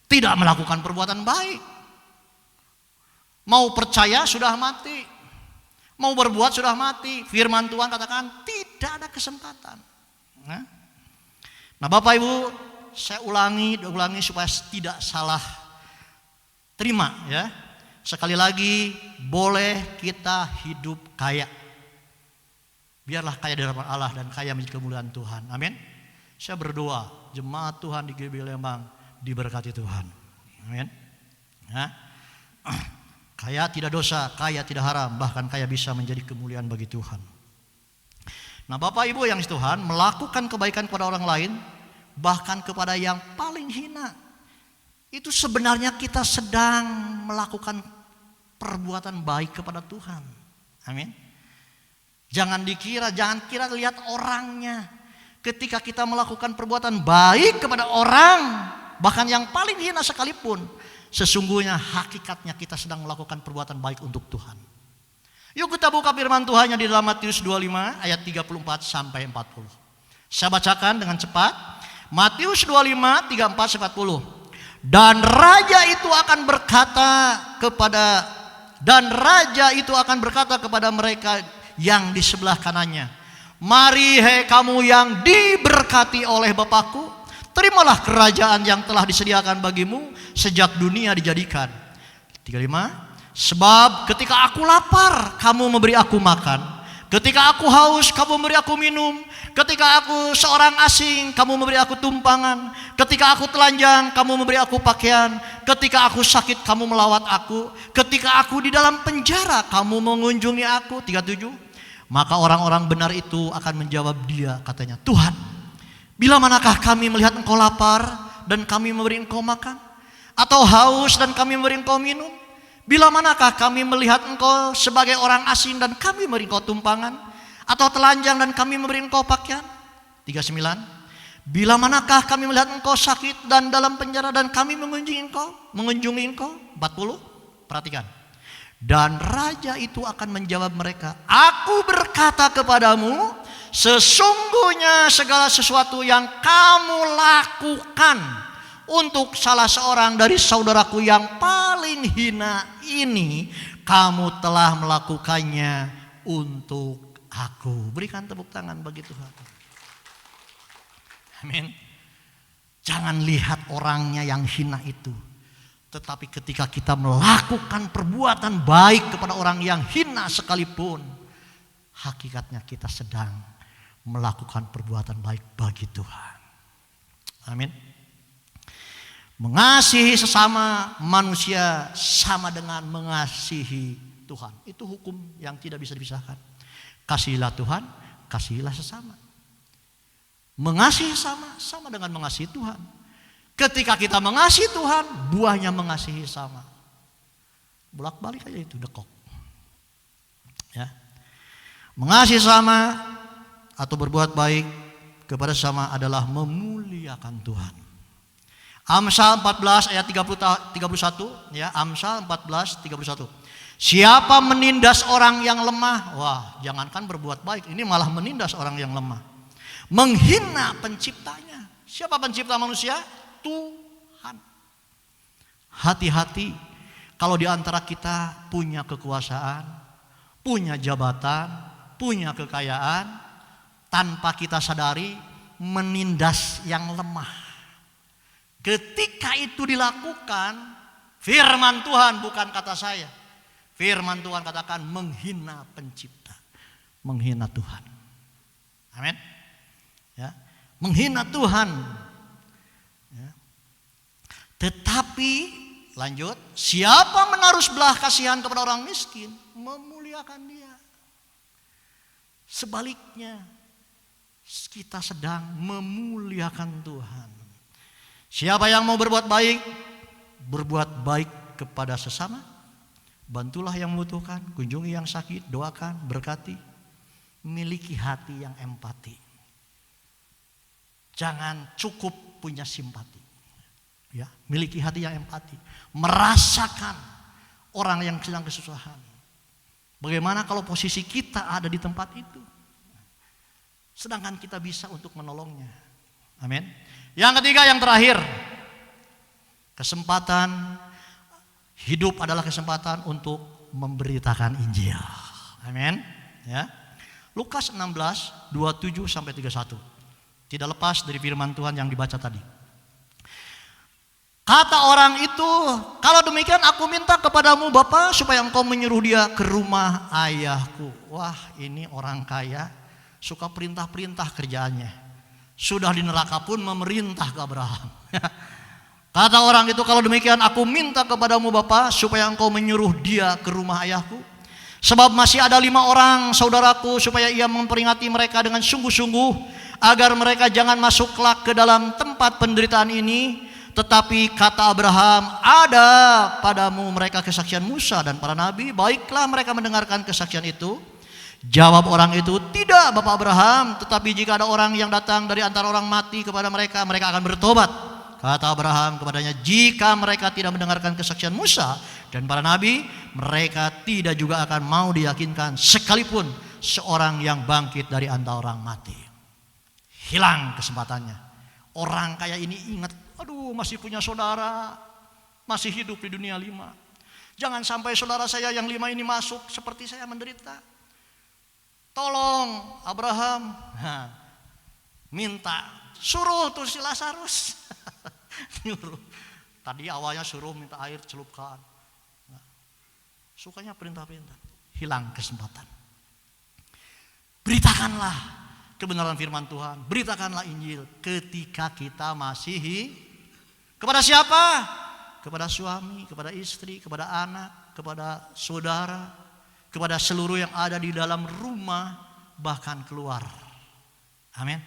tidak melakukan perbuatan baik. Mau percaya sudah mati, mau berbuat sudah mati. Firman Tuhan katakan tidak ada kesempatan. Nah Bapak Ibu, saya ulangi supaya tidak salah terima ya. Sekali lagi, boleh kita hidup kaya. Biarlah kaya di hadapan Allah dan kaya menjadi kemuliaan Tuhan. Amin. Saya berdoa jemaat Tuhan di GBI Lembang diberkati Tuhan. Amin. Ya. Kaya tidak dosa, kaya tidak haram, bahkan kaya bisa menjadi kemuliaan bagi Tuhan. Nah Bapak Ibu yang Tuhan, melakukan kebaikan kepada orang lain, bahkan kepada yang paling hina, itu sebenarnya kita sedang melakukan perbuatan baik kepada Tuhan. Amin. Jangan kira lihat orangnya. Ketika kita melakukan perbuatan baik kepada orang, bahkan yang paling hina sekalipun, sesungguhnya hakikatnya kita sedang melakukan perbuatan baik untuk Tuhan. Yuk kita buka firman Tuhannya di dalam Matius 25 ayat 34 sampai 40. Saya bacakan dengan cepat. Matius 25 34 40. Dan raja itu akan berkata kepada mereka yang di sebelah kanannya, mari hai kamu yang diberkati oleh Bapakku, terimalah kerajaan yang telah disediakan bagimu sejak dunia dijadikan. 35. Sebab ketika aku lapar, kamu memberi aku makan. Ketika aku haus, kamu memberi aku minum. Ketika aku seorang asing, kamu memberi aku tumpangan. Ketika aku telanjang, kamu memberi aku pakaian. Ketika aku sakit, kamu melawat aku. Ketika aku di dalam penjara, kamu mengunjungi aku. 37. Maka orang-orang benar itu akan menjawab dia, katanya, Tuhan, bila manakah kami melihat engkau lapar dan kami memberi engkau makan? Atau haus dan kami memberi engkau minum? Bila manakah kami melihat engkau sebagai orang asing dan kami memberi engkau tumpangan? Atau telanjang dan kami memberi engkau pakaian? 39. Bila manakah kami melihat engkau sakit dan dalam penjara dan kami mengunjungi engkau? 40. Perhatikan. Dan raja itu akan menjawab mereka, aku berkata kepadamu, sesungguhnya segala sesuatu yang kamu lakukan untuk salah seorang dari saudaraku yang paling hina ini, kamu telah melakukannya untuk aku. Berikan tepuk tangan bagi Tuhan. Amin. Jangan lihat orangnya yang hina itu, tetapi ketika kita melakukan perbuatan baik kepada orang yang hina sekalipun, hakikatnya kita sedang melakukan perbuatan baik bagi Tuhan. Amin. Mengasihi sesama manusia sama dengan mengasihi Tuhan. Itu hukum yang tidak bisa dipisahkan. Kasihilah Tuhan, kasihilah sesama. Mengasihi sama dengan mengasihi Tuhan. Ketika kita mengasihi Tuhan, buahnya mengasihi sama. Bolak-balik aja itu, dekok. Ya. Mengasihi sama atau berbuat baik kepada sesama adalah memuliakan Tuhan. Amsal 14 ayat 31 ya, Amsal 14 31. Siapa menindas orang yang lemah, wah, jangankan berbuat baik, ini malah menindas orang yang lemah. Menghina penciptanya. Siapa pencipta manusia? Tuhan. Hati-hati kalau di antara kita punya kekuasaan, punya jabatan, punya kekayaan, tanpa kita sadari menindas yang lemah. Ketika itu dilakukan, firman Tuhan, bukan kata saya. Firman Tuhan katakan menghina pencipta, menghina Tuhan. Amin. Ya, menghina Tuhan. Ya. Tetapi lanjut, siapa menaruh belas kasihan kepada orang miskin, memuliakan dia. Sebaliknya, kita sedang memuliakan Tuhan. Siapa yang mau berbuat baik kepada sesama, bantulah yang membutuhkan, kunjungi yang sakit, doakan, berkati, miliki hati yang empati. Jangan cukup punya simpati, ya, miliki hati yang empati, merasakan orang yang sedang kesusahan. Bagaimana kalau posisi kita ada di tempat itu, sedangkan kita bisa untuk menolongnya. Amin. Yang ketiga, yang terakhir, kesempatan hidup adalah kesempatan untuk memberitakan Injil. Amin. Ya. Lukas 16 27 sampai 31. Tidak lepas dari firman Tuhan yang dibaca tadi. Kata orang itu, kalau demikian aku minta kepadamu Bapa supaya engkau menyuruh dia ke rumah ayahku. Wah, ini orang kaya, suka perintah-perintah kerjaannya. Sudah di neraka pun memerintah ke Abraham. Kata orang itu, kalau demikian aku minta kepadamu Bapa supaya engkau menyuruh dia ke rumah ayahku. Sebab masih ada 5 orang saudaraku, supaya ia memperingati mereka dengan sungguh-sungguh, agar mereka jangan masuk kelak ke dalam tempat penderitaan ini. Tetapi kata Abraham, ada padamu mereka kesaksian Musa dan para nabi, baiklah mereka mendengarkan kesaksian itu. Jawab orang itu, tidak Bapak Abraham, tetapi jika ada orang yang datang dari antara orang mati kepada mereka, mereka akan bertobat. Kata Abraham kepadanya, jika mereka tidak mendengarkan kesaksian Musa dan para nabi, mereka tidak juga akan mau diyakinkan sekalipun seorang yang bangkit dari antara orang mati. Hilang kesempatannya. Orang kaya ini ingat, aduh masih punya saudara, masih hidup di dunia 5. Jangan sampai saudara saya yang 5 ini masuk seperti saya menderita. Tolong Abraham, minta, suruh tuh si Lazarus. Nyuruh. Tadi awalnya suruh minta air celupkan. Sukanya perintah-perintah. Hilang kesempatan. Beritakanlah kebenaran firman Tuhan. Beritakanlah Injil ketika kita masih kepada siapa? Kepada suami, kepada istri, kepada anak, kepada saudara, kepada seluruh yang ada di dalam rumah, bahkan keluar. Amin.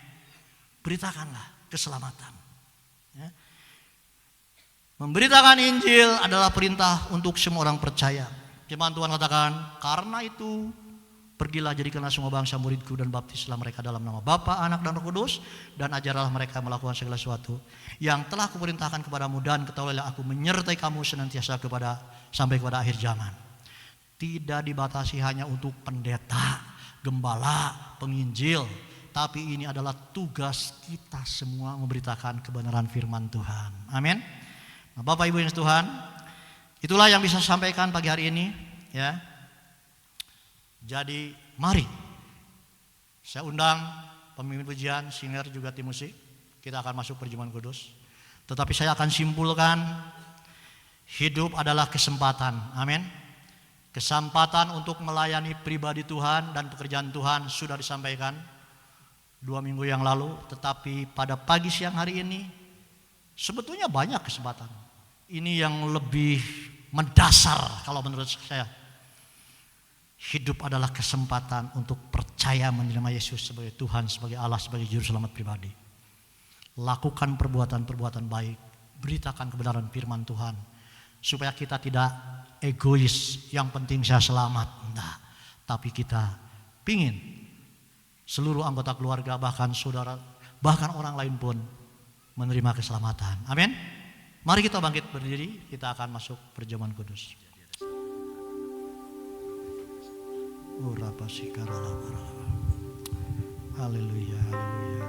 Beritakanlah keselamatan. Ya. Memberitakan Injil adalah perintah untuk semua orang percaya. Firman Tuhan katakan, karena itu pergilah jadikanlah semua bangsa muridku dan baptislah mereka dalam nama Bapa, Anak dan Roh Kudus, dan ajarlah mereka melakukan segala sesuatu yang telah kuperintahkan kepadamu, dan ketahuilah aku menyertai kamu senantiasa sampai kepada akhir zaman. Tidak dibatasi hanya untuk pendeta, gembala, penginjil, tapi ini adalah tugas kita semua memberitakan kebenaran firman Tuhan. Amin. Nah, Bapak Ibu yang Tuhan, itulah yang bisa saya sampaikan pagi hari ini, ya. Jadi mari saya undang pemimpin pujian, singer juga tim musik. Kita akan masuk perjamuan kudus. Tetapi saya akan simpulkan, hidup adalah kesempatan. Amin. Kesempatan untuk melayani pribadi Tuhan dan pekerjaan Tuhan sudah disampaikan 2 minggu yang lalu. Tetapi pada pagi siang hari ini sebetulnya banyak kesempatan. Ini yang lebih mendasar kalau menurut saya. Hidup adalah kesempatan untuk percaya menerima Yesus sebagai Tuhan, sebagai Allah, sebagai Juru Selamat pribadi. Lakukan perbuatan-perbuatan baik, beritakan kebenaran firman Tuhan, supaya kita tidak egois, yang penting saya selamat. Enggak, tapi kita pingin seluruh anggota keluarga, bahkan saudara, bahkan orang lain pun menerima keselamatan. Amin. Mari kita bangkit berdiri, kita akan masuk perjamuan kudus. Haleluya, haleluya.